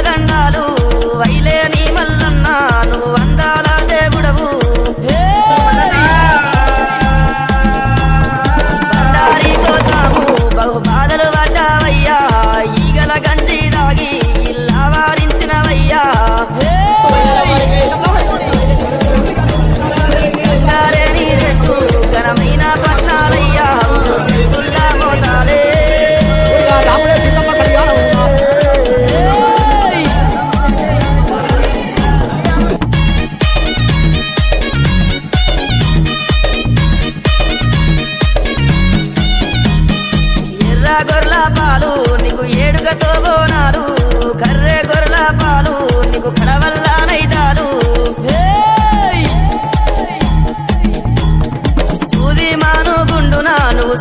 దండాలు వైలేని మల్లన్న నువ్వు అందాల దేవుడవు బండారి కోసాము బహు బాధలు పడ్డావయ్యా ఈగల గంజి దాగి ఇల్లా వారించినవయ్యా నీ రెట్టు ఘనమైన పట్నాలయ్యా తుల్లా మోతాలే గొర్ల పాలు నీకు ఏడుగతో బోనాలు కర్రే గొర్ల పాలు నీకు కడవల్ల నైదాలు సూది మాను గుండునా నువ్వు